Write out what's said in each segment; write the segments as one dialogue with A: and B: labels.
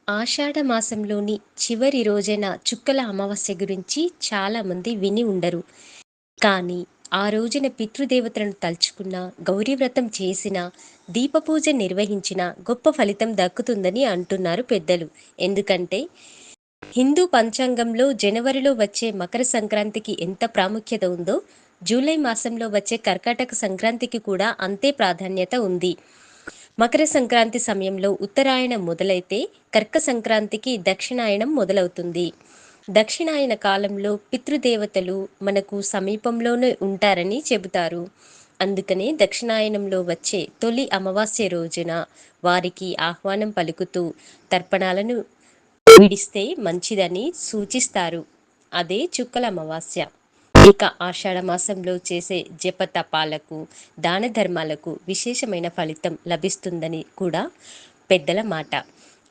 A: ఆషాఢ మాసంలోని చివరి రోజైన చుక్కల అమావాస్య గురించి చాలామంది విని ఉండరు. కానీ ఆ రోజున పితృదేవతలను తలుచుకున్న, గౌరీ వ్రతం చేసిన, దీపపూజ నిర్వహించిన గొప్ప ఫలితం దక్కుతుందని అంటున్నారు పెద్దలు. ఎందుకంటే హిందూ పంచాంగంలో జనవరిలో వచ్చే మకర సంక్రాంతికి ఎంత ప్రాముఖ్యత ఉందో, జూలై మాసంలో వచ్చే కర్కాటక సంక్రాంతికి కూడా అంతే ప్రాధాన్యత ఉంది. మకర సంక్రాంతి సమయంలో ఉత్తరాయణం మొదలైతే కర్క సంక్రాంతికి దక్షిణాయనం మొదలవుతుంది. దక్షిణాయన కాలంలో పితృదేవతలు మనకు సమీపంలోనే ఉంటారని చెబుతారు. అందుకనే దక్షిణాయనంలో వచ్చే తొలి అమావాస్య రోజున వారికి ఆహ్వానం పలుకుతూ తర్పణాలను విడిస్తే మంచిదని సూచిస్తారు. అదే చుక్కల అమావాస్య. ఇక ఆషాఢ మాసంలో చేసే జపతపాలకు, దాన ధర్మాలకు విశేషమైన ఫలితం లభిస్తుందని కూడా పెద్దల మాట.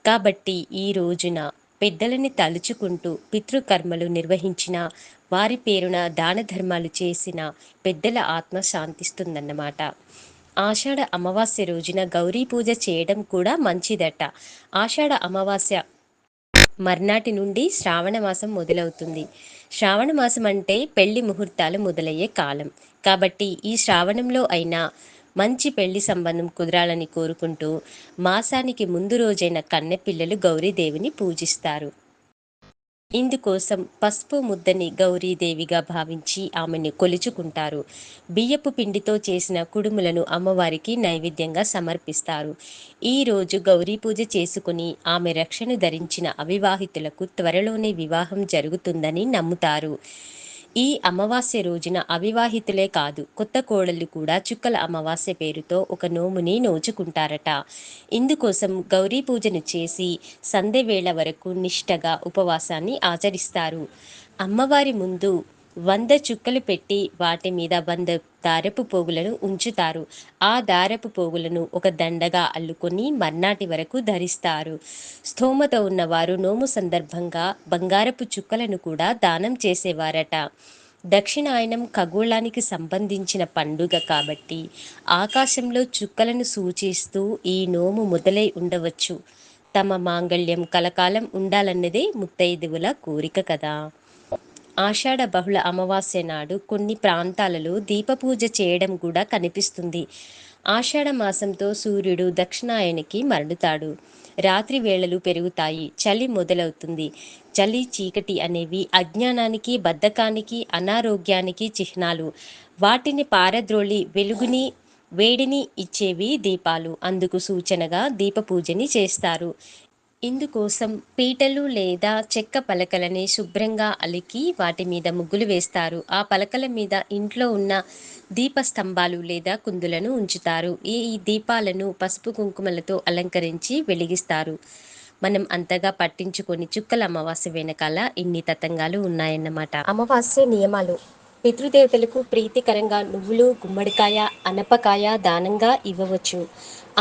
A: కాబట్టి ఈ రోజున పెద్దలని తలుచుకుంటూ పితృకర్మలు నిర్వహించిన, వారి పేరున దాన ధర్మాలు చేసిన పెద్దల ఆత్మ శాంతిస్తుందన్నమాట. ఆషాఢ అమావాస్య రోజున గౌరీ పూజ చేయడం కూడా మంచిదట. ఆషాఢ అమావాస్య మర్నాటి నుండి శ్రావణ మాసం మొదలవుతుంది. శ్రావణ మాసం అంటే పెళ్లి ముహూర్తాలు మొదలయ్యే కాలం. కాబట్టి ఈ శ్రావణంలో అయినా మంచి పెళ్లి సంబంధం కుదరాలని కోరుకుంటూ మాసానికి ముందు రోజైన కన్నెపిల్లలు గౌరీదేవిని పూజిస్తారు. ఇందుకోసం పసుపు ముద్దని గౌరీదేవిగా భావించి ఆమెను కొలుచుకుంటారు. బియ్యపు పిండితో చేసిన కుడుములను అమ్మవారికి నైవేద్యంగా సమర్పిస్తారు. ఈ రోజు గౌరీ పూజ చేసుకుని ఆమె రక్షను ధరించిన అవివాహితులకు త్వరలోనే వివాహం జరుగుతుందని నమ్ముతారు. ఈ అమావాస్య రోజున అవివాహితులే కాదు, కొత్త కోడళ్ళు కూడా చుక్కల అమావాస్య పేరుతో ఒక నోముని నోచుకుంటారట. ఇందుకోసం గౌరీ పూజను చేసి సంధ్య వేళ వరకు నిష్టగా ఉపవాసాన్ని ఆచరిస్తారు. అమ్మవారి ముందు 100 చుక్కలు పెట్టి వాటి మీద 100 దారపు పోగులను ఉంచుతారు. ఆ దారపు పోగులను ఒక దండగా అల్లుకొని మర్నాటి వరకు ధరిస్తారు. స్థోమత ఉన్నవారు నోము సందర్భంగా బంగారపు చుక్కలను కూడా దానం చేసేవారట. దక్షిణాయనం ఖగోళానికి సంబంధించిన పండుగ కాబట్టి ఆకాశంలో చుక్కలను సూచిస్తూ ఈ నోము మొదలై ఉండవచ్చు. తమ మాంగళ్యం కలకాలం ఉండాలన్నదే ముత్తైదువుల కోరిక కదా. ఆషాఢ బహుళ అమావాస్య నాడు కొన్ని ప్రాంతాలలో దీపపూజ చేయడం కూడా కనిపిస్తుంది. ఆషాఢ మాసంతో సూర్యుడు దక్షిణాయనికి మరలుతాడు. రాత్రి వేళలు పెరుగుతాయి, చలి మొదలవుతుంది. చలి, చీకటి అనేవి అజ్ఞానానికి, బద్ధకానికి, అనారోగ్యానికి చిహ్నాలు. వాటిని పారద్రోలి వెలుగుని, వేడిని ఇచ్చేవి దీపాలు. అందుకు సూచనగా దీపపూజని చేస్తారు. ఇందుకోసం పీటలు లేదా చెక్క పలకలని శుభ్రంగా అలికి వాటి మీద ముగ్గులు వేస్తారు. ఆ పలకల మీద ఇంట్లో ఉన్న దీపస్తంభాలు లేదా కుందులను ఉంచుతారు. ఈ దీపాలను పసుపు కుంకుమలతో అలంకరించి వెలిగిస్తారు. మనం అంతగా పట్టించుకొని చుక్కల అమావాస్య వెనకాల ఇన్ని తతంగాలు ఉన్నాయన్నమాట. అమావాస్య నియమాలు: పితృదేవతలకు ప్రీతికరంగా నువ్వులు, గుమ్మడికాయ, అనపకాయ దానంగా ఇవ్వవచ్చు.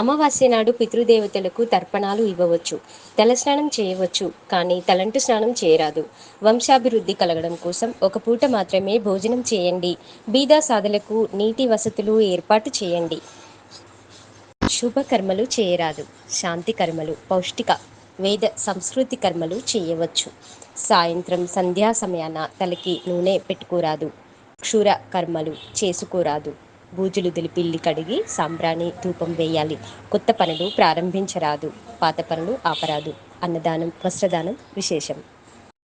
A: అమావాస్య నాడు పితృదేవతలకు తర్పణాలు ఇవ్వవచ్చు. తలస్నానం చేయవచ్చు, కానీ తలంటు స్నానం చేయరాదు. వంశాభివృద్ధి కలగడం కోసం ఒక పూట మాత్రమే భోజనం చేయండి. బీద సాధులకు నీటి వసతులు ఏర్పాటు చేయండి. శుభకర్మలు చేయరాదు. శాంతి కర్మలు, పౌష్టిక వేద సంస్కృతి కర్మలు చేయవచ్చు. సాయంత్రం సంధ్యా సమయాన తలకి నూనె పెట్టుకోరాదు. క్షుర కర్మలు చేసుకోరాదు. బూజులు దులిపి ఇల్లు కడిగి సాంబ్రాణి ధూపం వేయాలి. కొత్త పనులు ప్రారంభించరాదు. పాత పనులు ఆపరాదు. అన్నదానం, వస్త్రదానం విశేషం.